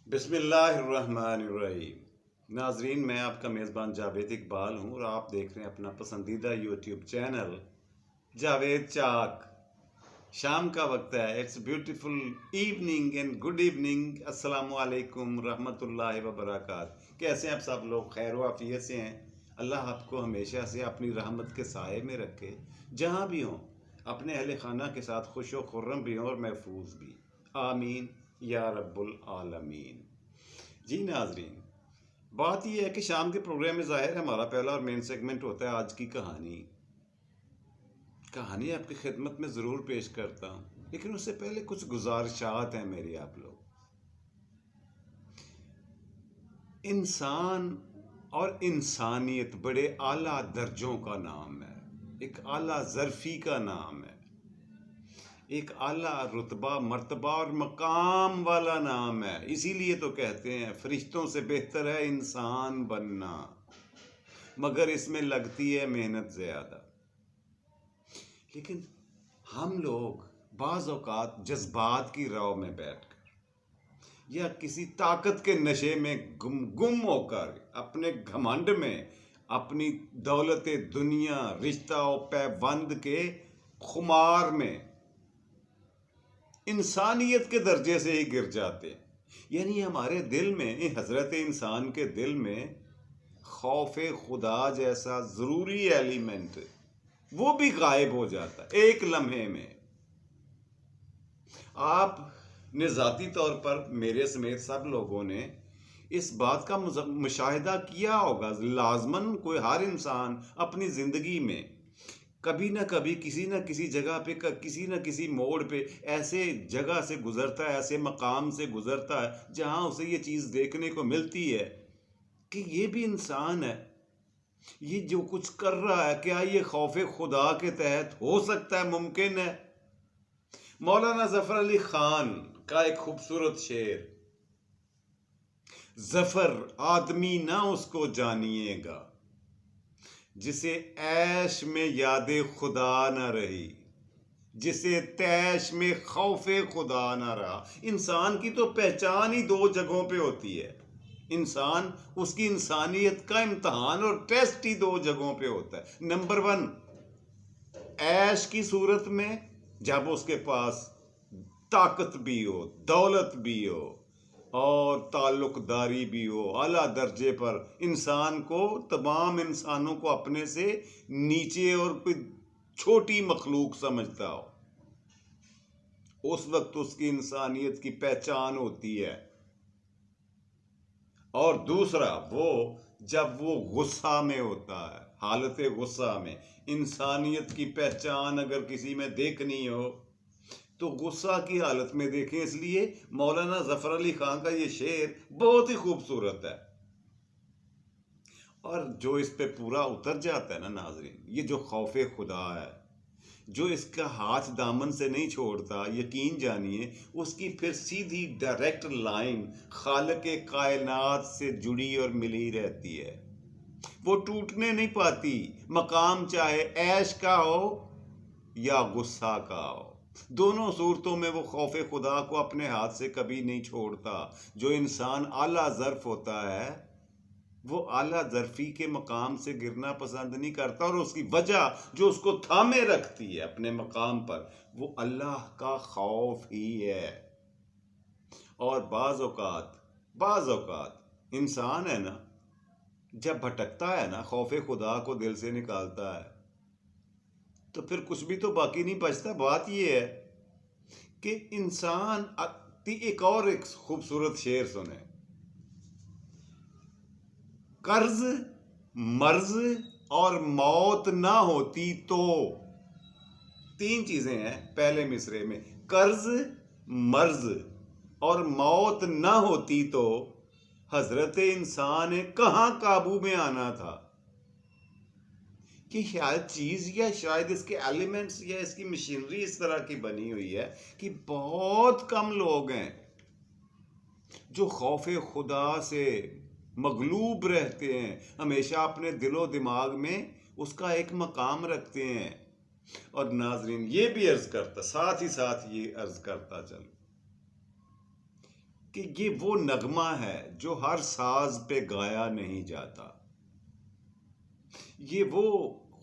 بسم اللہ الرحمن الرحیم۔ ناظرین، میں آپ کا میزبان جاوید اقبال ہوں اور آپ دیکھ رہے ہیں اپنا پسندیدہ یوٹیوب چینل جاوید چاک۔ شام کا وقت ہے، it's beautiful evening and good evening. السلام علیکم رحمۃ اللہ وبرکاتہ۔ کیسے ہیں آپ سب لوگ؟ خیر و عافیت سے ہیں؟ اللہ آپ کو ہمیشہ سے اپنی رحمت کے سائے میں رکھے، جہاں بھی ہوں اپنے اہل خانہ کے ساتھ خوش و خرم بھی ہوں اور محفوظ بھی، آمین یا رب العالمین۔ جی ناظرین، بات یہ ہے کہ شام کے پروگرام میں ظاہر ہمارا پہلا اور مین سیگمنٹ ہوتا ہے آج کی کہانی آپ کی خدمت میں ضرور پیش کرتا ہوں، لیکن اس سے پہلے کچھ گزارشات ہیں میری آپ لوگ۔ انسان اور انسانیت بڑے اعلیٰ درجوں کا نام ہے، ایک اعلیٰ ظرفی کا نام ہے، ایک اعلیٰ رتبہ مرتبہ اور مقام والا نام ہے۔ اسی لیے تو کہتے ہیں فرشتوں سے بہتر ہے انسان بننا، مگر اس میں لگتی ہے محنت زیادہ۔ لیکن ہم لوگ بعض اوقات جذبات کی رو میں بیٹھ کر یا کسی طاقت کے نشے میں گم ہو کر، اپنے گھمنڈ میں، اپنی دولت دنیا، رشتہ و پیوند کے خمار میں انسانیت کے درجے سے ہی گر جاتے ہیں۔ یعنی ہمارے دل میں، حضرت انسان کے دل میں خوف خدا جیسا ضروری ایلیمنٹ وہ بھی غائب ہو جاتا ہے ایک لمحے میں۔ آپ نے ذاتی طور پر میرے سمیت سب لوگوں نے اس بات کا مشاہدہ کیا ہوگا، لازماً کوئی ہر انسان اپنی زندگی میں کبھی نہ کبھی کسی نہ کسی جگہ پہ، کسی نہ کسی موڑ پہ ایسے جگہ سے گزرتا ہے، ایسے مقام سے گزرتا ہے جہاں اسے یہ چیز دیکھنے کو ملتی ہے کہ یہ بھی انسان ہے، یہ جو کچھ کر رہا ہے کیا یہ خوف خدا کے تحت ہو سکتا ہے، ممکن ہے؟ مولانا ظفر علی خان کا ایک خوبصورت شعر، ظفر آدمی نہ اس کو جانیے گا جسے عیش میں یاد خدا نہ رہی، جسے تیش میں خوف خدا نہ رہا۔ انسان کی تو پہچان ہی دو جگہوں پہ ہوتی ہے، انسان، اس کی انسانیت کا امتحان اور ٹیسٹ ہی دو جگہوں پہ ہوتا ہے۔ نمبر 1، عیش کی صورت میں، جب اس کے پاس طاقت بھی ہو، دولت بھی ہو اور تعلق داری بھی ہو اعلیٰ درجے پر، انسان کو، تمام انسانوں کو اپنے سے نیچے اور کوئی چھوٹی مخلوق سمجھتا ہو، اس وقت اس کی انسانیت کی پہچان ہوتی ہے۔ اور دوسرا، وہ جب وہ غصہ میں ہوتا ہے، حالت غصہ میں، انسانیت کی پہچان اگر کسی میں دیکھنی ہو تو غصہ کی حالت میں دیکھیں۔ اس لیے مولانا ظفر علی خان کا یہ شعر بہت ہی خوبصورت ہے، اور جو اس پہ پورا اتر جاتا ہے نا ناظرین، یہ جو خوف خدا ہے، جو اس کا ہاتھ دامن سے نہیں چھوڑتا، یقین جانیے اس کی پھر سیدھی ڈائریکٹ لائن خالق کائنات سے جڑی اور ملی رہتی ہے، وہ ٹوٹنے نہیں پاتی، مقام چاہے عیش کا ہو یا غصہ کا ہو، دونوں صورتوں میں وہ خوف خدا کو اپنے ہاتھ سے کبھی نہیں چھوڑتا۔ جو انسان اعلیٰ ظرف ہوتا ہے وہ اعلیٰ ظرفی کے مقام سے گرنا پسند نہیں کرتا، اور اس کی وجہ جو اس کو تھامے رکھتی ہے اپنے مقام پر، وہ اللہ کا خوف ہی ہے۔ اور بعض اوقات انسان ہے نا، جب بھٹکتا ہے نا، خوف خدا کو دل سے نکالتا ہے تو پھر کچھ بھی تو باقی نہیں بچتا۔ بات یہ ہے کہ انسان، ایک خوبصورت شعر سنیں، قرض، مرض اور موت نہ ہوتی تو، 3 چیزیں ہیں پہلے مصرے میں، قرض، مرض اور موت نہ ہوتی تو حضرت انسان نے کہاں قابو میں آنا تھا؟ کہ شاید چیز، یا شاید اس کے ایلیمنٹس یا اس کی مشینری اس طرح کی بنی ہوئی ہے کہ بہت کم لوگ ہیں جو خوف خدا سے مغلوب رہتے ہیں، ہمیشہ اپنے دل و دماغ میں اس کا ایک مقام رکھتے ہیں۔ اور ناظرین، یہ بھی عرض کرتا، ساتھ ہی ساتھ یہ عرض کرتا چلوں کہ یہ وہ نغمہ ہے جو ہر ساز پہ گایا نہیں جاتا. یہ وہ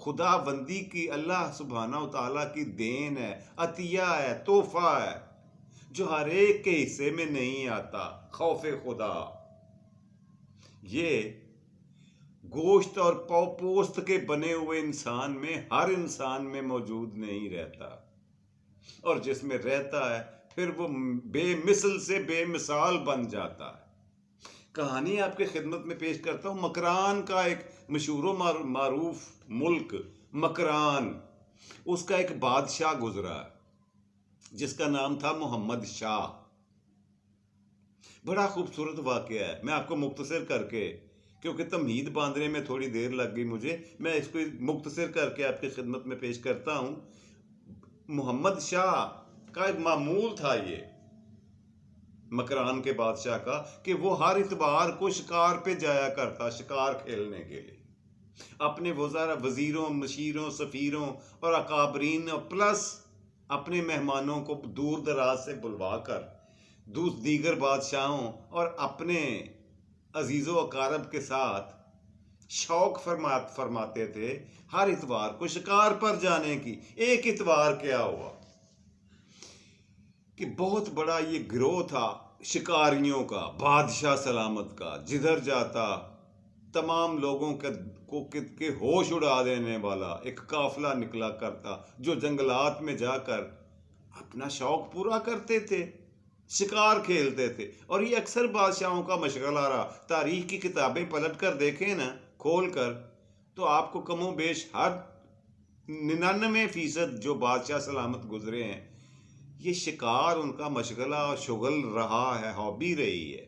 خدا بندی کی اللہ سبحانہ و تعالیٰ کی دین ہے، عطیہ ہے، تحفہ ہے، جو ہر ایک کے حصے میں نہیں آتا. خوف خدا یہ گوشت اور پوست کے بنے ہوئے انسان میں، ہر انسان میں موجود نہیں رہتا، اور جس میں رہتا ہے پھر وہ بے مثل سے بے مثال بن جاتا ہے. کہانی آپ کے خدمت میں پیش کرتا ہوں. مکران کا ایک مشہور و معروف ملک مکران، اس کا ایک بادشاہ گزرا جس کا نام تھا محمد شاہ. بڑا خوبصورت واقعہ ہے. میں آپ کو مختصر کر کے، کیونکہ تمہید باندھنے میں تھوڑی دیر لگ گئی مجھے، میں اس کو مختصر کر کے آپ کی خدمت میں پیش کرتا ہوں. محمد شاہ کا ایک معمول تھا یہ مکران کے بادشاہ کا، کہ وہ ہر اتوار کو شکار پہ جایا کرتا، شکار کھیلنے کے لیے. اپنے وزیروں، مشیروں، سفیروں اور اکابرین پلس اپنے مہمانوں کو دور دراز سے بلوا کر دیگر بادشاہوں اور اپنے عزیز و اقارب کے ساتھ شوق فرماتے تھے ہر اتوار کو شکار پر جانے کی. ایک اتوار کیا ہوا کہ بہت بڑا یہ گروہ تھا شکاریوں کا، بادشاہ سلامت کا، جدھر جاتا تمام لوگوں کے ہوش اڑا دینے والا ایک قافلہ نکلا کرتا، جو جنگلات میں جا کر اپنا شوق پورا کرتے تھے، شکار کھیلتے تھے. اور یہ اکثر بادشاہوں کا مشغلہ رہا. تاریخ کی کتابیں پلٹ کر دیکھیں نا، کھول کر، تو آپ کو کم و بیش ہر 99% جو بادشاہ سلامت گزرے ہیں، یہ شکار ان کا مشغلہ اور شغل رہا ہے، ہابی رہی ہے.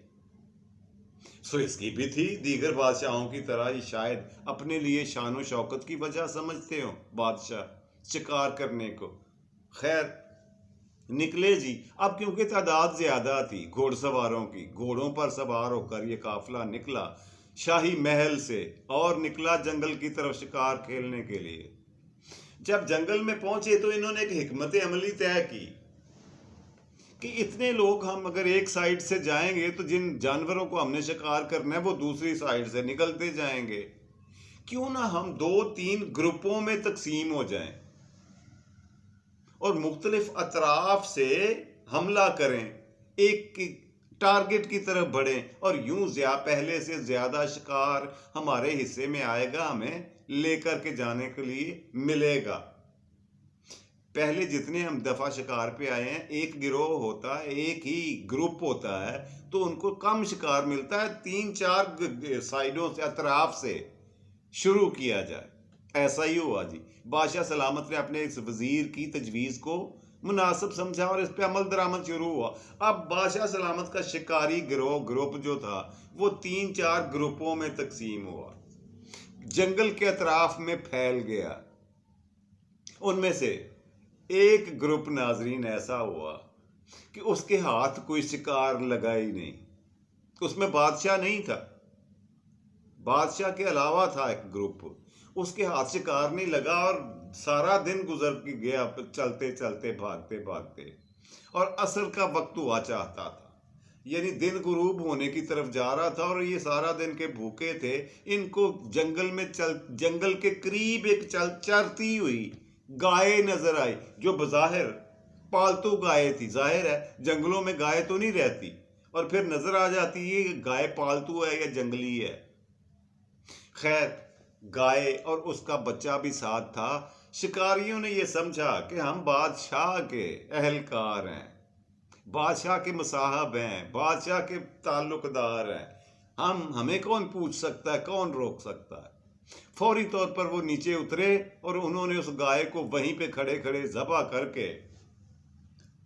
سو اس کی بھی تھی، دیگر بادشاہوں کی طرح ہی شاید اپنے لیے شان و شوکت کی وجہ سمجھتے ہوں بادشاہ شکار کرنے کو. خیر نکلے جی. اب کیونکہ تعداد زیادہ تھی گھوڑ سواروں کی، گھوڑوں پر سوار ہو کر یہ قافلہ نکلا شاہی محل سے، اور نکلا جنگل کی طرف شکار کھیلنے کے لیے. جب جنگل میں پہنچے تو انہوں نے ایک حکمت عملی طے کی کہ اتنے لوگ ہم اگر ایک سائیڈ سے جائیں گے تو جن جانوروں کو ہم نے شکار کرنا ہے وہ دوسری سائیڈ سے نکلتے جائیں گے. کیوں نہ ہم 2-3 گروپوں میں تقسیم ہو جائیں اور مختلف اطراف سے حملہ کریں، ایک ٹارگٹ کی طرف بڑھیں، اور یوں پہلے سے زیادہ شکار ہمارے حصے میں آئے گا، ہمیں لے کر کے جانے کے لیے ملے گا. پہلے جتنے ہم دفعہ شکار پہ آئے ہیں، ایک گروہ ہوتا ہے، ایک ہی گروپ ہوتا ہے، تو ان کو کم شکار ملتا ہے. 3-4 سائیڈوں سے، اطراف سے شروع کیا جائے. ایسا ہی ہوا جی. بادشاہ سلامت نے اپنے اس وزیر کی تجویز کو مناسب سمجھا اور اس پہ عمل درآمد شروع ہوا. اب بادشاہ سلامت کا شکاری گروپ جو تھا وہ 3-4 گروپوں میں تقسیم ہوا، جنگل کے اطراف میں پھیل گیا. ان میں سے ایک گروپ ناظرین ایسا ہوا کہ اس کے ہاتھ کوئی شکار لگا ہی نہیں. اس میں بادشاہ نہیں تھا، بادشاہ کے علاوہ تھا ایک گروپ، اس کے ہاتھ شکار نہیں لگا، اور سارا دن گزر گیا چلتے چلتے، بھاگتے بھاگتے، اور عصر کا وقت ہوا چاہتا تھا، یعنی دن غروب ہونے کی طرف جا رہا تھا، اور یہ سارا دن کے بھوکے تھے. ان کو جنگل کے قریب ایک چرتی ہوئی گائے نظر آئی، جو بظاہر پالتو گائے تھی. ظاہر ہے جنگلوں میں گائے تو نہیں رہتی، اور پھر نظر آ جاتی ہے کہ گائے پالتو ہے یا جنگلی ہے. خیر گائے اور اس کا بچہ بھی ساتھ تھا. شکاریوں نے یہ سمجھا کہ ہم بادشاہ کے اہلکار ہیں، بادشاہ کے مصاحب ہیں، بادشاہ کے تعلق دار ہیں، ہمیں کون پوچھ سکتا ہے، کون روک سکتا ہے. فوری طور پر وہ نیچے اترے اور انہوں نے اس گائے کو وہیں پہ کھڑے کھڑے ذبح کر کے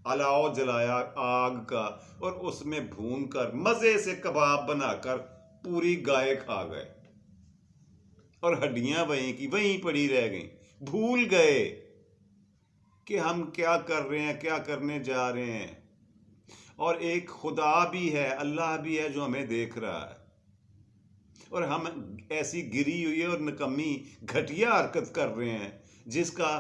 الاؤ جلایا آگ کا، اور اس میں بھون کر مزے سے کباب بنا کر پوری گائے کھا گئے، اور ہڈیاں وہیں کی وہیں پڑی رہ گئیں. بھول گئے کہ ہم کیا کر رہے ہیں، کیا کرنے جا رہے ہیں، اور ایک خدا بھی ہے، اللہ بھی ہے جو ہمیں دیکھ رہا ہے، اور ہم ایسی گری ہوئی اور نکمی گھٹیا حرکت کر رہے ہیں جس کا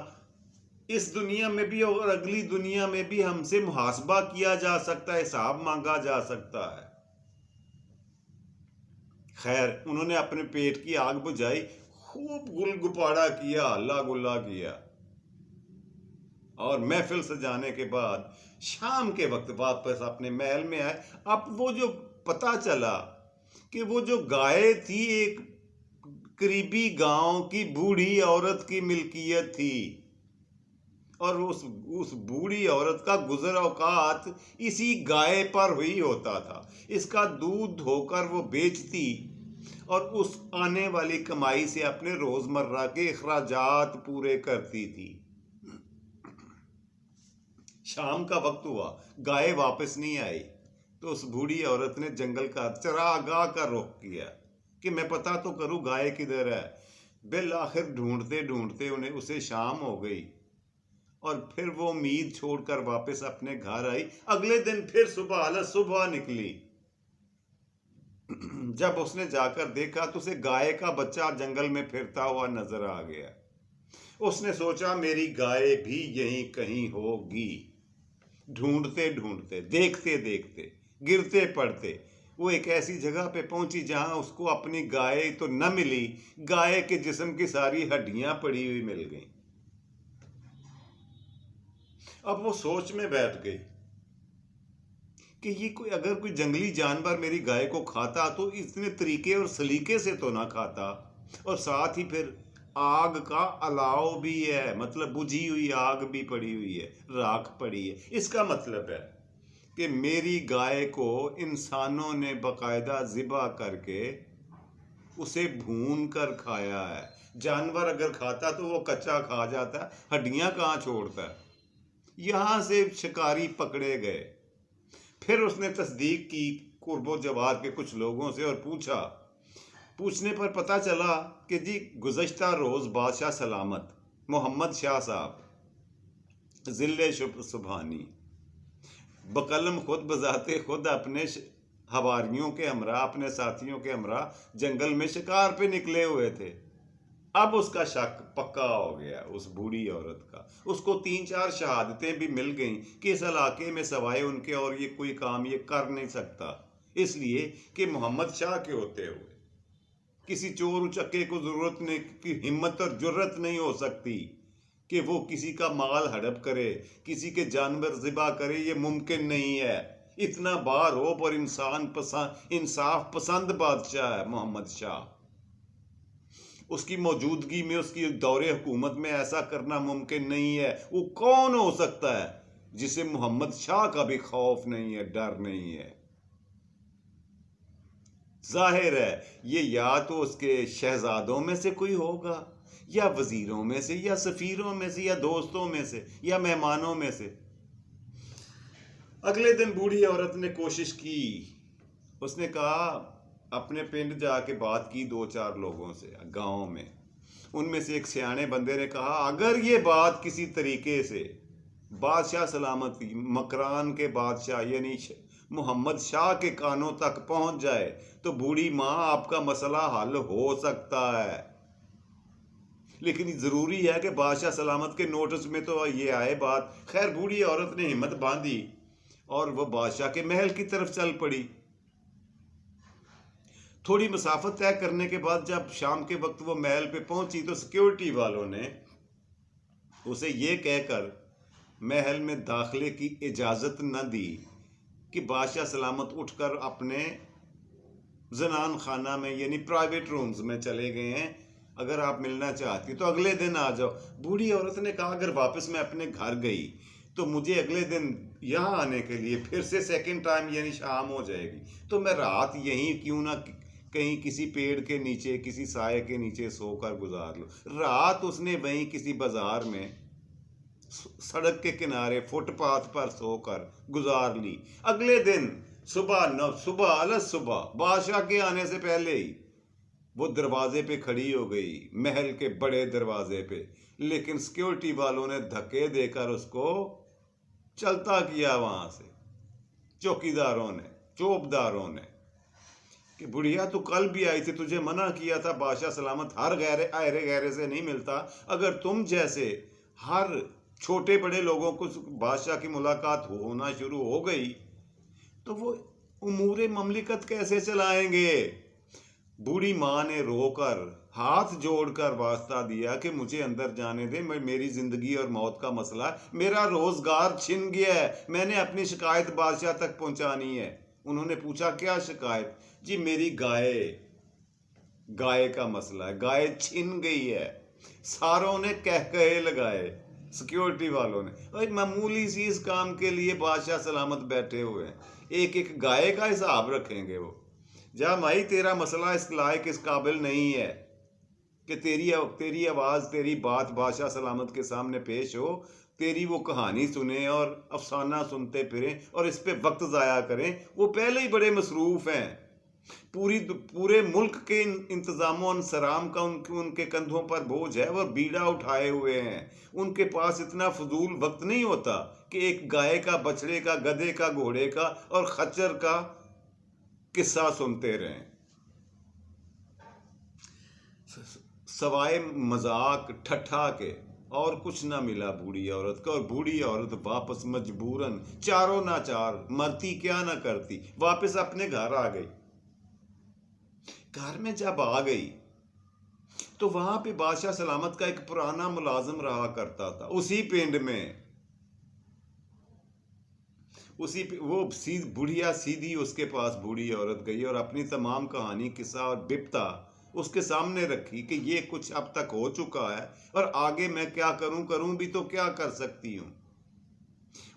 اس دنیا میں بھی اور اگلی دنیا میں بھی ہم سے محاسبہ کیا جا سکتا ہے، حساب مانگا جا سکتا ہے۔ خیر، انہوں نے اپنے پیٹ کی آگ بجھائی، خوب گل گپاڑا کیا، ہلا گلا کیا، اور محفل سجانے کے بعد شام کے وقت واپس اپنے محل میں آئے۔ اب وہ جو پتا چلا کہ وہ جو گائے تھی ایک قریبی گاؤں کی بوڑھی عورت کی ملکیت تھی، اور اس بوڑھی عورت کا گزر اوقات اسی گائے پر ہوئی ہوتا تھا۔ اس کا دودھ دھو کر وہ بیچتی اور اس آنے والی کمائی سے اپنے روزمرہ کے اخراجات پورے کرتی تھی۔ شام کا وقت ہوا، گائے واپس نہیں آئی، تو اس بوڑھی عورت نے جنگل کا چراگاہ کا رخ کیا کہ میں پتہ تو کروں گائے کدھر ہے۔ بالآخر ڈھونڈتے ڈھونڈتے اسے شام ہو گئی، اور پھر وہ امید چھوڑ کر واپس اپنے گھر آئی۔ اگلے دن پھر صبح نکلی۔ جب اس نے جا کر دیکھا تو اسے گائے کا بچہ جنگل میں پھرتا ہوا نظر آ گیا۔ اس نے سوچا میری گائے بھی یہیں کہیں ہوگی۔ ڈھونڈتے ڈھونڈتے، دیکھتے دیکھتے، گرتے پڑتے، وہ ایک ایسی جگہ پہ پہنچی جہاں اس کو اپنی گائے تو نہ ملی، گائے کے جسم کی ساری ہڈیاں پڑی ہوئی مل گئیں۔ اب وہ سوچ میں بیٹھ گئی کہ یہ اگر کوئی جنگلی جانور میری گائے کو کھاتا تو اتنے طریقے اور سلیقے سے تو نہ کھاتا، اور ساتھ ہی پھر آگ کا الاؤ بھی ہے، مطلب بجھی ہوئی آگ بھی پڑی ہوئی ہے، راکھ پڑی ہے۔ اس کا مطلب ہے کہ میری گائے کو انسانوں نے باقاعدہ ذبح کر کے اسے بھون کر کھایا ہے۔ جانور اگر کھاتا تو وہ کچا کھا جاتا ہے، ہڈیاں کہاں چھوڑتا ہے۔ یہاں سے شکاری پکڑے گئے۔ پھر اس نے تصدیق کی قرب و جوار کے کچھ لوگوں سے اور پوچھنے پر پتا چلا کہ جی گزشتہ روز بادشاہ سلامت محمد شاہ صاحب ذلِ سبحانی بقلم خود بذات خود اپنے حواریوں کے ہمراہ، اپنے ساتھیوں کے ہمراہ جنگل میں شکار پہ نکلے ہوئے تھے۔ اب اس کا شک پکا ہو گیا اس بوڑھی عورت کا۔ اس کو 3-4 شہادتیں بھی مل گئیں کہ اس علاقے میں سوائے ان کے اور یہ کوئی کام یہ کر نہیں سکتا، اس لیے کہ محمد شاہ کے ہوتے ہوئے کسی چور اچکے کو ضرورت نہیں کی ہمت اور جرت نہیں ہو سکتی کہ وہ کسی کا مال ہڑپ کرے، کسی کے جانور ذبح کرے، یہ ممکن نہیں ہے۔ اتنا باروب اور انصاف پسند بادشاہ ہے محمد شاہ۔ اس کی موجودگی میں، اس کی دور حکومت میں ایسا کرنا ممکن نہیں ہے۔ وہ کون ہو سکتا ہے جسے محمد شاہ کا بھی خوف نہیں ہے، ڈر نہیں ہے؟ ظاہر ہے یہ یا تو اس کے شہزادوں میں سے کوئی ہوگا، یا وزیروں میں سے، یا سفیروں میں سے، یا دوستوں میں سے، یا مہمانوں میں سے۔ اگلے دن بوڑھی عورت نے کوشش کی، اس نے کہا اپنے پنڈ جا کے بات کی 2-4 لوگوں سے گاؤں میں۔ ان میں سے ایک سیانے بندے نے کہا اگر یہ بات کسی طریقے سے بادشاہ سلامتی مکران کے بادشاہ یعنی محمد شاہ کے کانوں تک پہنچ جائے تو بوڑھی ماں آپ کا مسئلہ حل ہو سکتا ہے، لیکن ضروری ہے کہ بادشاہ سلامت کے نوٹس میں تو یہ آئے بات۔ خیر بوڑھی عورت نے ہمت باندھی اور وہ بادشاہ کے محل کی طرف چل پڑی۔ تھوڑی مسافت طے کرنے کے بعد جب شام کے وقت وہ محل پہ پہنچی تو سیکیورٹی والوں نے اسے یہ کہہ کر محل میں داخلے کی اجازت نہ دی کہ بادشاہ سلامت اٹھ کر اپنے زنان خانہ میں یعنی پرائیویٹ رومز میں چلے گئے ہیں، اگر آپ ملنا چاہتی تو اگلے دن آ جاؤ۔ بوڑھی عورت نے کہا اگر واپس میں اپنے گھر گئی تو مجھے اگلے دن یہاں آنے کے لیے پھر سے سیکنڈ ٹائم یعنی شام ہو جائے گی، تو میں رات یہیں کیوں نہ کہیں کسی پیڑ کے نیچے، کسی سائے کے نیچے سو کر گزار لو۔ رات اس نے وہیں کسی بازار میں سڑک کے کنارے فٹ پاتھ پر سو کر گزار لی۔ اگلے دن صبح بادشاہ کے آنے سے پہلے ہی وہ دروازے پہ کھڑی ہو گئی، محل کے بڑے دروازے پہ، لیکن سیکیورٹی والوں نے دھکے دے کر اس کو چلتا کیا وہاں سے، چوکیداروں نے، چوبداروں نے، کہ بڑھیا تو کل بھی آئی تھی، تجھے منع کیا تھا بادشاہ سلامت ہر آئرے غیرے سے نہیں ملتا، اگر تم جیسے ہر چھوٹے بڑے لوگوں کو بادشاہ کی ملاقات ہونا شروع ہو گئی تو وہ امور مملکت کیسے چلائیں گے؟ بوڑھی ماں نے رو کر ہاتھ جوڑ کر واسطہ دیا کہ مجھے اندر جانے دیں، میری زندگی اور موت کا مسئلہ ہے، میرا روزگار چھن گیا ہے، میں نے اپنی شکایت بادشاہ تک پہنچانی ہے۔ انہوں نے پوچھا کیا شکایت؟ جی میری گائے کا مسئلہ ہے، گائے چھن گئی ہے۔ ساروں نے کہے لگائے، سیکیورٹی والوں نے، اور معمولی سی اس کام کے لیے بادشاہ سلامت بیٹھے ہوئے ہیں، ایک گائے کا حساب رکھیں گے وہ؟ جا مائی تیرا مسئلہ اس لائق اس قابل نہیں ہے کہ تیری آواز تیری بات بادشاہ سلامت کے سامنے پیش ہو، تیری وہ کہانی سنیں اور افسانہ سنتے پھریں اور اس پہ وقت ضائع کریں۔ وہ پہلے ہی بڑے مصروف ہیں، پورے ملک کے انتظام و انصرام کا ان کے کندھوں پر بوجھ ہے، وہ بیڑا اٹھائے ہوئے ہیں، ان کے پاس اتنا فضول وقت نہیں ہوتا کہ ایک گائے کا، بچڑے کا، گدھے کا، گھوڑے کا اور خچر کا قصہ سنتے رہیں۔ سوائے مذاق ٹھٹھا کے اور کچھ نہ ملا بوڑھی عورت کا، اور بوڑھی عورت واپس مجبوراً چاروں ناچار، مرتی کیا نہ کرتی، واپس اپنے گھر آ گئی۔ گھر میں جب آ گئی تو وہاں پہ بادشاہ سلامت کا ایک پرانا ملازم رہا کرتا تھا، اسی پنڈ میں، وہ بڑھیا سیدھی اس کے پاس بوڑھی عورت گئی اور اپنی تمام کہانی، قصہ اور بپتا اس کے سامنے رکھی کہ یہ کچھ اب تک ہو چکا ہے اور آگے میں کیا کروں بھی تو کیا کر سکتی ہوں۔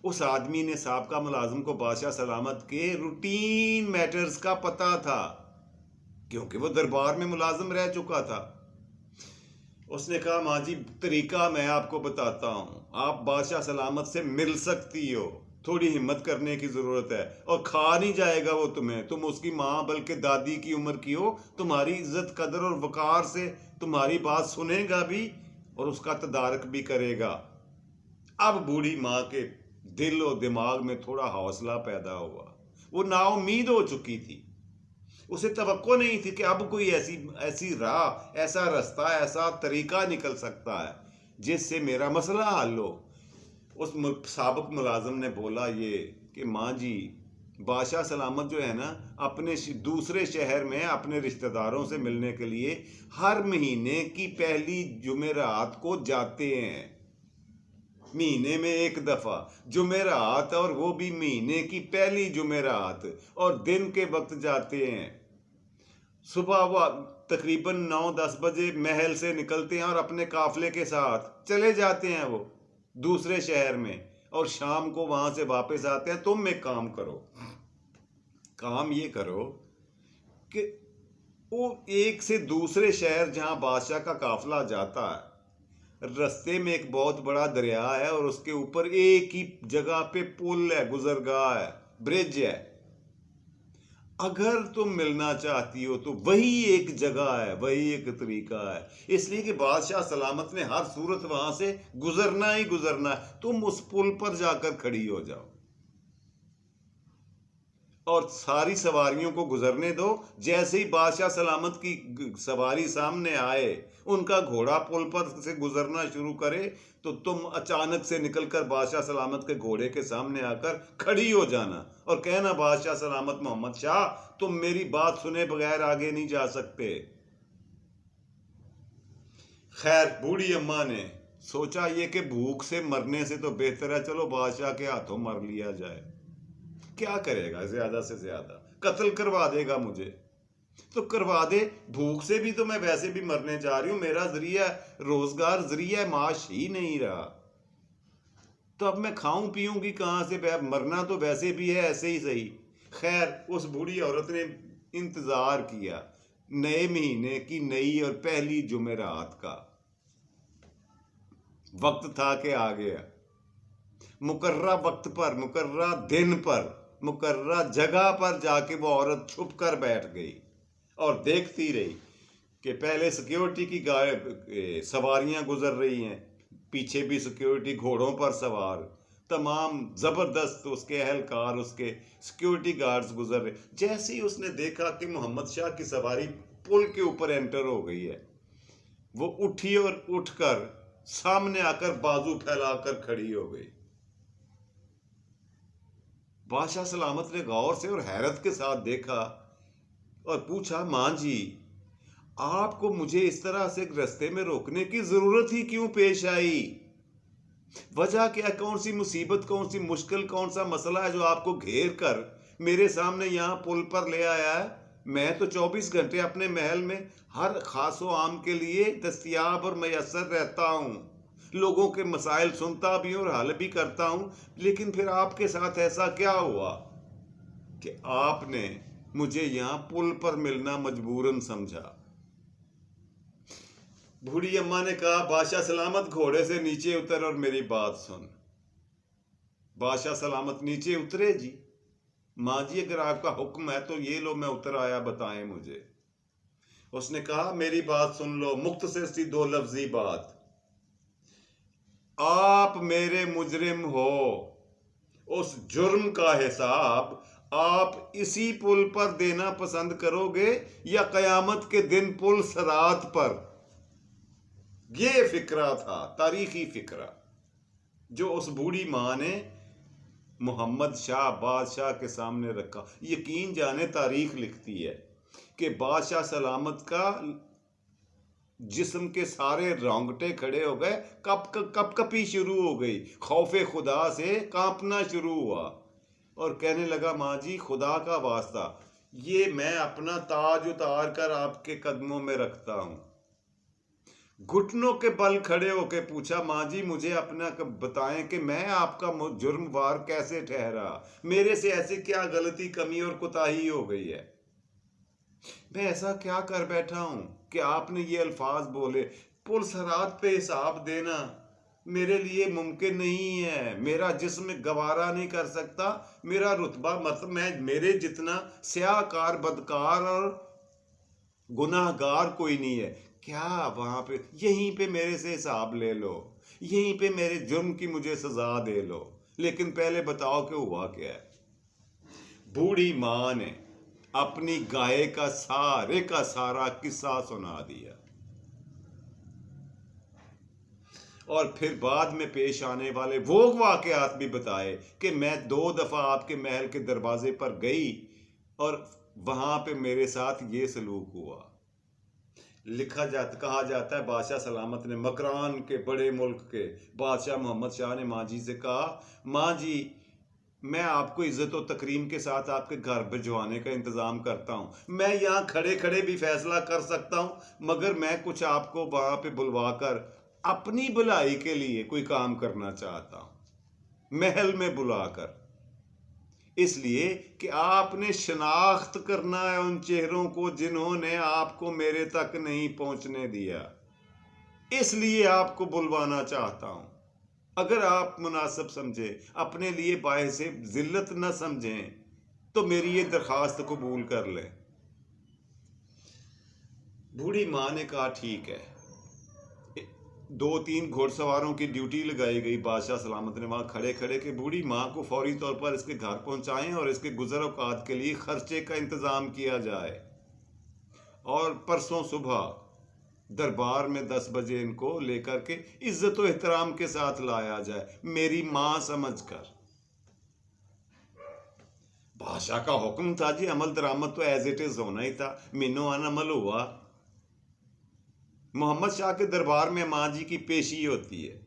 اس آدمی نے سابقہ ملازم کو بادشاہ سلامت کے روٹین میٹرز کا پتہ تھا، کیونکہ وہ دربار میں ملازم رہ چکا تھا۔ اس نے کہا ماں جی طریقہ میں آپ کو بتاتا ہوں، آپ بادشاہ سلامت سے مل سکتی ہو، تھوڑی ہمت کرنے کی ضرورت ہے، اور کھا نہیں جائے گا وہ تمہیں، تم اس کی ماں بلکہ دادی کی عمر کی ہو، تمہاری عزت قدر اور وقار سے تمہاری بات سنے گا بھی اور اس کا تدارک بھی کرے گا۔ اب بوڑھی ماں کے دل و دماغ میں تھوڑا حوصلہ پیدا ہوا، وہ نا امید ہو چکی تھی، اسے توقع نہیں تھی کہ اب کوئی ایسی راہ، ایسا رستہ، ایسا طریقہ نکل سکتا ہے جس سے میرا مسئلہ حل ہو۔ اس سابق ملازم نے بولا یہ کہ ماں جی بادشاہ سلامت جو ہے نا اپنے دوسرے شہر میں اپنے رشتہ داروں سے ملنے کے لیے ہر مہینے کی پہلی جمعرات کو جاتے ہیں، مہینے میں ایک دفعہ جمعرات، اور وہ بھی مہینے کی پہلی جمعرات، اور دن کے وقت جاتے ہیں۔ صبح وہ تقریباً 9-10 بجے محل سے نکلتے ہیں اور اپنے قافلے کے ساتھ چلے جاتے ہیں وہ دوسرے شہر میں، اور شام کو وہاں سے واپس آتے ہیں۔ تم ایک کام یہ کرو کہ وہ ایک سے دوسرے شہر جہاں بادشاہ کا قافلہ جاتا ہے، رستے میں ایک بہت بڑا دریا ہے اور اس کے اوپر ایک ہی جگہ پہ پل ہے، گزرگاہ ہے، برج ہے۔ اگر تم ملنا چاہتی ہو تو وہی ایک جگہ ہے، وہی ایک طریقہ ہے، اس لیے کہ بادشاہ سلامت نے ہر صورت وہاں سے گزرنا ہی گزرنا ہے، تم اس پل پر جا کر کھڑی ہو جاؤ اور ساری سواریوں کو گزرنے دو۔ جیسے ہی بادشاہ سلامت کی سواری سامنے آئے، ان کا گھوڑا پل پر سے گزرنا شروع کرے تو تم اچانک سے نکل کر بادشاہ سلامت کے گھوڑے کے سامنے آ کر کھڑی ہو جانا اور کہنا بادشاہ سلامت محمد شاہ تم میری بات سنے بغیر آگے نہیں جا سکتے۔ خیر بوڑھی اماں نے سوچا یہ کہ بھوک سے مرنے سے تو بہتر ہے چلو بادشاہ کے ہاتھوں مر لیا جائے، کیا کرے گا زیادہ سے زیادہ، قتل کروا دے گا مجھے تو کروا دے، بھوک سے بھی تو میں ویسے بھی مرنے جا رہی ہوں، میرا ذریعہ روزگار، ذریعہ معاش ہی نہیں رہا، تو اب میں کھاؤں پیوں گی کہاں سے، مرنا تو ویسے بھی ہے ایسے ہی صحیح۔ خیر اس بوڑھی عورت نے انتظار کیا، نئے مہینے کی نئی اور پہلی جمعرات کا وقت تھا کہ آ گیا، مقررہ وقت پر، مقررہ دن پر، مقررہ جگہ پر جا کے وہ عورت چھپ کر بیٹھ گئی اور دیکھتی رہی کہ پہلے سیکیورٹی کی سواریاں گزر رہی ہیں، پیچھے بھی سیکیورٹی گھوڑوں پر سوار، تمام زبردست اس کے اہلکار، اس کے سیکیورٹی گارڈز گزر رہے۔ جیسے ہی اس نے دیکھا کہ محمد شاہ کی سواری پل کے اوپر انٹر ہو گئی ہے، وہ اٹھی اور اٹھ کر سامنے آ کر بازو پھیلا کر کھڑی ہو گئی۔ بادشاہ سلامت نے غور سے اور حیرت کے ساتھ دیکھا اور پوچھا، ماں جی آپ کو مجھے اس طرح سے رستے میں روکنے کی ضرورت ہی کیوں پیش آئی؟ وجہ کیا؟ کون سی مصیبت، کون سی مشکل، کون سا مسئلہ ہے جو آپ کو گھیر کر میرے سامنے یہاں پل پر لے آیا ہے؟ میں تو 24 گھنٹے اپنے محل میں ہر خاص و عام کے لیے دستیاب اور میسر رہتا ہوں، لوگوں کے مسائل سنتا بھی ہوں اور حل بھی کرتا ہوں، لیکن پھر آپ کے ساتھ ایسا کیا ہوا کہ آپ نے مجھے یہاں پل پر ملنا مجبوراً سمجھا؟ بوڑھی اماں نے کہا، بادشاہ سلامت گھوڑے سے نیچے اتر اور میری بات سن۔ بادشاہ سلامت نیچے اترے جی۔ ماں جی اگر آپ کا حکم ہے تو یہ لو میں اتر آیا، بتائیں مجھے۔ اس نے کہا، میری بات سن لو، مختصر سی 2 لفظی بات۔ آپ میرے مجرم ہو، اس جرم کا حساب آپ اسی پل پر دینا پسند کرو گے یا قیامت کے دن پل صراط پر؟ یہ فکرہ تھا، تاریخی فکرہ، جو اس بوڑھی ماں نے محمد شاہ بادشاہ کے سامنے رکھا۔ یقین جانے تاریخ لکھتی ہے کہ بادشاہ سلامت کا جسم کے سارے رونگٹے کھڑے ہو گئے، کپ کپی شروع ہو گئی، خوف خدا سے کانپنا شروع ہوا اور کہنے لگا، ماں جی خدا کا واسطہ، یہ میں اپنا تاج اتار کر آپ کے قدموں میں رکھتا ہوں۔ گھٹنوں کے بل کھڑے ہو کے پوچھا، ماں جی مجھے اپنا بتائیں کہ میں آپ کا جرم وار کیسے ٹھہرا؟ میرے سے ایسے کیا غلطی، کمی اور کوتاہی ہو گئی ہے؟ میں ایسا کیا کر بیٹھا ہوں کہ آپ نے یہ الفاظ بولے؟ پل صراط پہ حساب دینا میرے لیے ممکن نہیں ہے، میرا جسم گوارا نہیں کر سکتا، میرا رتبہ، مطلب میرے جتنا سیاہ کار، بدکار اور گناہ گار کوئی نہیں ہے۔ کیا وہاں پہ یہیں پہ میرے سے حساب لے لو، یہیں پہ میرے جرم کی مجھے سزا دے لو، لیکن پہلے بتاؤ کہ ہوا کیا ہے؟ بوڑھی ماں نے اپنی گائے کا سارا قصہ سنا دیا اور پھر بعد میں پیش آنے والے وہ واقعات بھی بتائے کہ میں 2 دفعہ آپ کے محل کے دروازے پر گئی اور وہاں پہ میرے ساتھ یہ سلوک ہوا۔ کہا جاتا ہے بادشاہ سلامت نے مکران کے بڑے ملک کے بادشاہ محمد شاہ نے ماں جی سے کہا، ماں جی میں آپ کو عزت و تکریم کے ساتھ آپ کے گھر بھجوانے کا انتظام کرتا ہوں، میں یہاں کھڑے کھڑے بھی فیصلہ کر سکتا ہوں، مگر میں کچھ آپ کو وہاں پہ بلوا کر اپنی بھلائی کے لیے کوئی کام کرنا چاہتا ہوں، محل میں بلا کر، اس لیے کہ آپ نے شناخت کرنا ہے ان چہروں کو جنہوں نے آپ کو میرے تک نہیں پہنچنے دیا، اس لیے آپ کو بلوانا چاہتا ہوں۔ اگر آپ مناسب سمجھیں، اپنے لیے باعث ذلت نہ سمجھیں تو میری یہ درخواست قبول کر لیں۔ بوڑھی ماں نے کہا، ٹھیک ہے۔ 2-3 گھوڑ سواروں کی ڈیوٹی لگائی گئی بادشاہ سلامت نے وہاں کھڑے کھڑے کہ بوڑھی ماں کو فوری طور پر اس کے گھر پہنچائیں اور اس کے گزر اوقات کے لیے خرچے کا انتظام کیا جائے، اور پرسوں صبح دربار میں 10 بجے ان کو لے کر کے عزت و احترام کے ساتھ لایا جائے، میری ماں سمجھ کر۔ بادشاہ کا حکم تھا جی، عمل درآمد تو ایز اٹ از ہونا ہی تھا، مینو ان عمل ہوا۔ محمد شاہ کے دربار میں ماں جی کی پیشی ہوتی ہے۔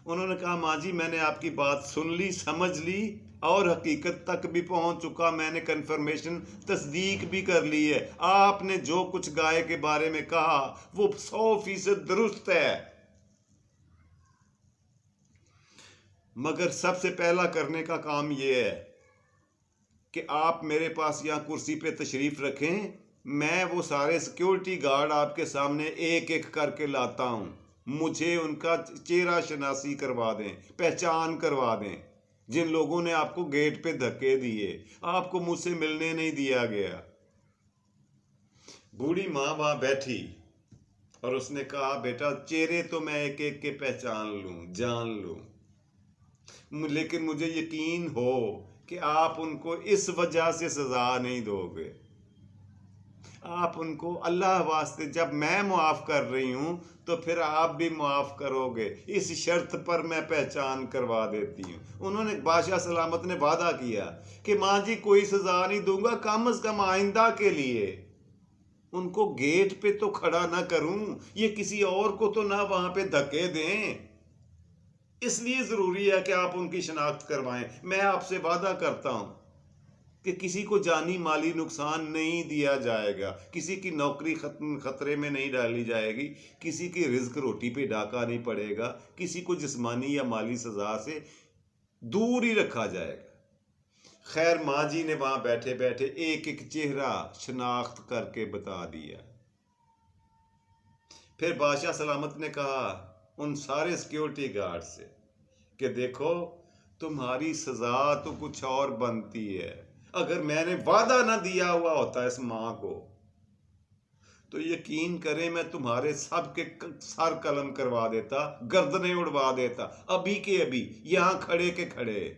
انہوں نے کہا، ماں جی میں نے آپ کی بات سن لی، سمجھ لی اور حقیقت تک بھی پہنچ چکا، میں نے کنفرمیشن تصدیق بھی کر لی ہے، آپ نے جو کچھ گائے کے بارے میں کہا وہ 100% درست ہے، مگر سب سے پہلا کرنے کا کام یہ ہے کہ آپ میرے پاس یہاں کرسی پہ تشریف رکھیں، میں وہ سارے سیکیورٹی گارڈ آپ کے سامنے ایک ایک کر کے لاتا ہوں، مجھے ان کا چہرہ شناسی کروا دیں، پہچان کروا دیں، جن لوگوں نے آپ کو گیٹ پہ دھکے دیے، آپ کو مجھ سے ملنے نہیں دیا گیا۔ بوڑھی ماں وہاں بیٹھی اور اس نے کہا، بیٹا چہرے تو میں ایک ایک کے پہچان لوں، جان لوں، لیکن مجھے یقین ہو کہ آپ ان کو اس وجہ سے سزا نہیں دو گے، آپ ان کو اللہ واسطے، جب میں معاف کر رہی ہوں تو پھر آپ بھی معاف کرو گے، اس شرط پر میں پہچان کروا دیتی ہوں۔ انہوں نے، بادشاہ سلامت نے وعدہ کیا کہ ماں جی کوئی سزا نہیں دوں گا، کم از کم آئندہ کے لیے ان کو گیٹ پہ تو کھڑا نہ کروں، یہ کسی اور کو تو نہ وہاں پہ دھکے دیں۔ اس لیے ضروری ہے کہ آپ ان کی شناخت کروائیں۔ میں آپ سے وعدہ کرتا ہوں کہ کسی کو جانی مالی نقصان نہیں دیا جائے گا، کسی کی نوکری خطرے میں نہیں ڈالی جائے گی، کسی کی رزق روٹی پہ ڈاکہ نہیں پڑے گا، کسی کو جسمانی یا مالی سزا سے دور ہی رکھا جائے گا۔ خیر، ماں جی نے وہاں بیٹھے بیٹھے ایک ایک چہرہ شناخت کر کے بتا دیا۔ پھر بادشاہ سلامت نے کہا ان سارے سیکیورٹی گارڈ سے کہ دیکھو، تمہاری سزا تو کچھ اور بنتی ہے۔ اگر میں نے وعدہ نہ دیا ہوا ہوتا اس ماں کو تو یقین کریں میں تمہارے سب کے سر قلم کروا دیتا، گردنیں اڑوا دیتا، ابھی کے ابھی یہاں کھڑے کے کھڑے۔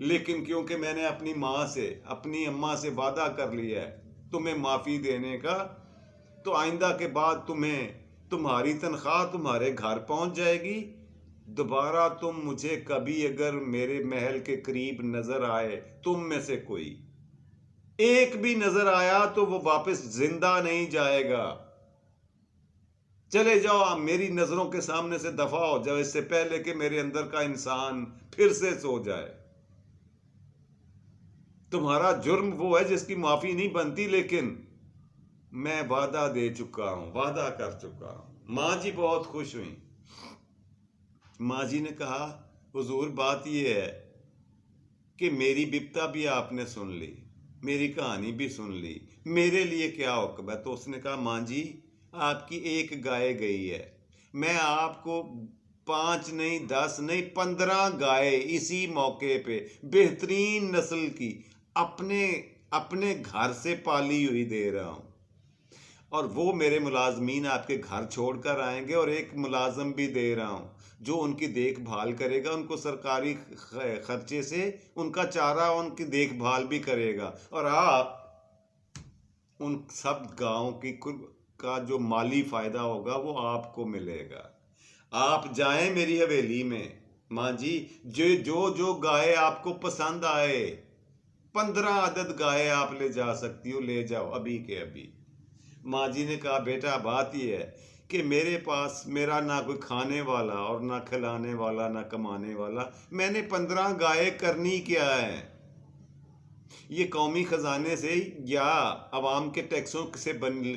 لیکن کیونکہ میں نے اپنی ماں سے، اپنی اماں سے وعدہ کر لیا ہے تمہیں معافی دینے کا، تو آئندہ کے بعد تمہاری تنخواہ تمہارے گھر پہنچ جائے گی۔ دوبارہ تم مجھے کبھی اگر میرے محل کے قریب نظر آئے، تم میں سے کوئی ایک بھی نظر آیا تو وہ واپس زندہ نہیں جائے گا۔ چلے جاؤ، میری نظروں کے سامنے سے دفع ہو جاؤ، اس سے پہلے کہ میرے اندر کا انسان پھر سے سو جائے۔ تمہارا جرم وہ ہے جس کی معافی نہیں بنتی، لیکن میں وعدہ دے چکا ہوں، وعدہ کر چکا ہوں۔ ماں جی بہت خوش ہوئیں۔ ماں جی نے کہا حضور بات یہ ہے کہ میری بپتا بھی آپ نے سن لی، میری کہانی بھی سن لی، میرے لیے کیا حکم ہے؟ تو اس نے کہا ماں جی آپ کی ایک گائے گئی ہے، میں آپ کو 5 نہیں 10 نہیں 15 گائے اسی موقع پہ بہترین نسل کی اپنے گھر سے پالی ہوئی دے رہا ہوں، اور وہ میرے ملازمین آپ کے گھر چھوڑ کر آئیں گے، اور ایک ملازم بھی دے رہا ہوں جو ان کی دیکھ بھال کرے گا، ان کو سرکاری خرچے سے ان کا چارہ، ان کی دیکھ بھال بھی کرے گا، اور آپ ان سب گاؤں کا جو مالی فائدہ ہوگا وہ آپ کو ملے گا۔ آپ جائیں میری حویلی میں ماں جی، جو گائے آپ کو پسند آئے، 15 عدد گائے آپ لے جا سکتی ہو، لے جاؤ ابھی کے ابھی۔ ماں جی نے کہا بیٹا بات یہ ہے کہ میرے پاس میرا نہ کوئی کھانے والا اور نہ کھلانے والا نہ کمانے والا، میں نے 15 گائے کرنی کیا ہے؟ یہ قومی خزانے سے یا عوام کے ٹیکسوں سے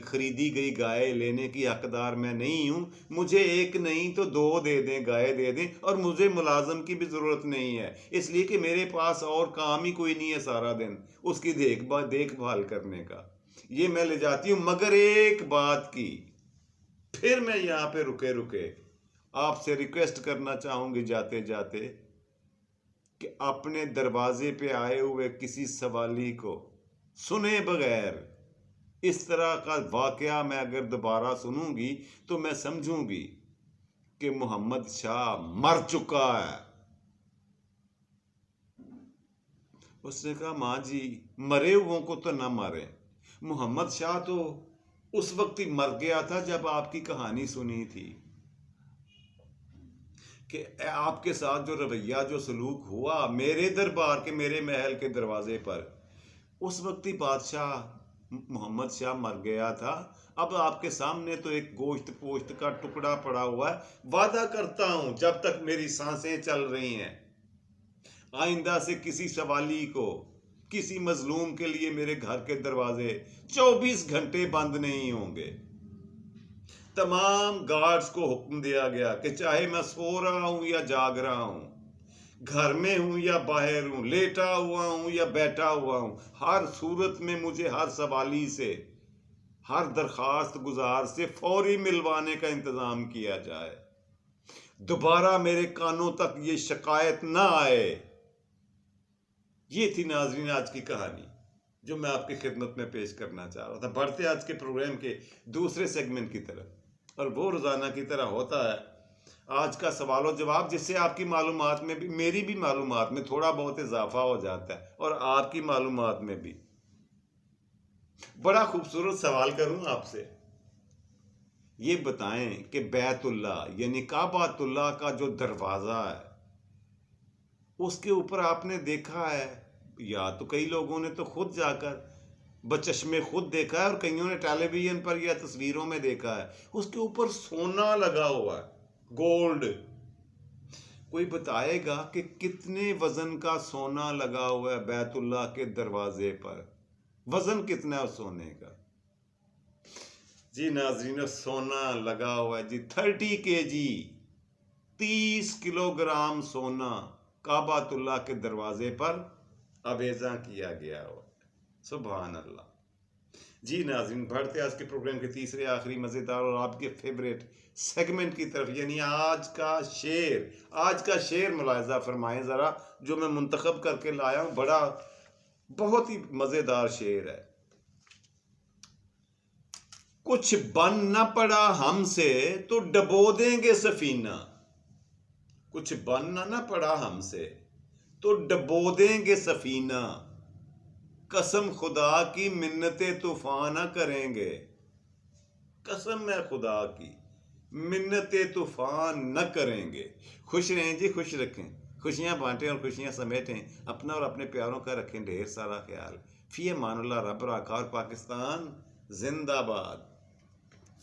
خریدی گئی گائے لینے کی حقدار میں نہیں ہوں۔ مجھے ایک نہیں تو 2 دے دیں، گائے دے دیں، اور مجھے ملازم کی بھی ضرورت نہیں ہے، اس لیے کہ میرے پاس اور کام ہی کوئی نہیں ہے سارا دن اس کی دیکھ بھال کرنے کا، یہ میں لے جاتی ہوں۔ مگر ایک بات کی، پھر میں یہاں پہ رکے آپ سے ریکویسٹ کرنا چاہوں گی جاتے جاتے کہ اپنے دروازے پہ آئے ہوئے کسی سوالی کو سنے بغیر، اس طرح کا واقعہ میں اگر دوبارہ سنوں گی تو میں سمجھوں گی کہ محمد شاہ مر چکا ہے۔ اس نے کہا ماں جی مرے ہوئوں کو تو نہ مارے، محمد شاہ تو اس وقت ہی مر گیا تھا جب آپ کی کہانی سنی تھی کہ آپ کے ساتھ جو رویہ جو سلوک ہوا میرے دربار کے، میرے محل کے دروازے پر، اس وقت ہی بادشاہ محمد شاہ مر گیا تھا۔ اب آپ کے سامنے تو ایک گوشت پوشت کا ٹکڑا پڑا ہوا ہے، وعدہ کرتا ہوں جب تک میری سانسیں چل رہی ہیں آئندہ سے کسی سوالی کو، کسی مظلوم کے لیے میرے گھر کے دروازے 24 گھنٹے بند نہیں ہوں گے۔ تمام گارڈز کو حکم دیا گیا کہ چاہے میں سو رہا ہوں یا جاگ رہا ہوں، گھر میں ہوں یا باہر ہوں، لیٹا ہوا ہوں یا بیٹھا ہوا ہوں، ہر صورت میں مجھے ہر سوالی سے، ہر درخواست گزار سے فوری ملوانے کا انتظام کیا جائے، دوبارہ میرے کانوں تک یہ شکایت نہ آئے۔ یہ تھی ناظرین آج کی کہانی جو میں آپ کی خدمت میں پیش کرنا چاہ رہا تھا۔ بڑھتے آج کے پروگرام کے دوسرے سیگمنٹ کی طرف، اور وہ روزانہ کی طرح ہوتا ہے آج کا سوال و جواب، جس سے آپ کی معلومات میں بھی، میری بھی معلومات میں تھوڑا بہت اضافہ ہو جاتا ہے، اور آپ کی معلومات میں بھی۔ بڑا خوبصورت سوال کروں آپ سے، یہ بتائیں کہ بیت اللہ یعنی کعبۃ اللہ کا جو دروازہ ہے اس کے اوپر آپ نے دیکھا ہے، یا تو کئی لوگوں نے تو خود جا کر بچشمے خود دیکھا ہے، اور کئیوں نے ٹیلی ویژن پر یا تصویروں میں دیکھا ہے، اس کے اوپر سونا لگا ہوا ہے، گولڈ۔ کوئی بتائے گا کہ کتنے وزن کا سونا لگا ہوا ہے بیت اللہ کے دروازے پر؟ وزن کتنا ہے اس سونے کا؟ جی ناظرین، سونا لگا ہوا ہے جی 30 kg، 30 کلو گرام سونا کعبۃ اللہ کے دروازے پر آویزاں کیا گیا ہوا ہے۔ سبحان اللہ۔ جی ناظرین، بڑھتے آج کے پروگرام کے تیسرے آخری مزیدار اور آپ کے فیوریٹ سیگمنٹ کی طرف، یعنی آج کا شعر ملاحظہ فرمائیں ذرا، جو میں منتخب کر کے لایا ہوں، بہت ہی مزیدار شعر ہے۔ کچھ بن نہ پڑا ہم سے تو ڈبو دیں گے سفینہ، کچھ بن نہ پڑا ہم سے تو ڈبو دیں گے سفینہ، قسم خدا کی منت طوفان نہ کریں گے، قسم ہے خدا کی منت طوفان نہ کریں گے۔ خوش رہیں جی، خوش رکھیں، خوشیاں بانٹیں اور خوشیاں سمیٹیں، اپنا اور اپنے پیاروں کا رکھیں ڈھیر سارا خیال۔ فی امان اللہ، رب راکھا، اور پاکستان زندہ باد۔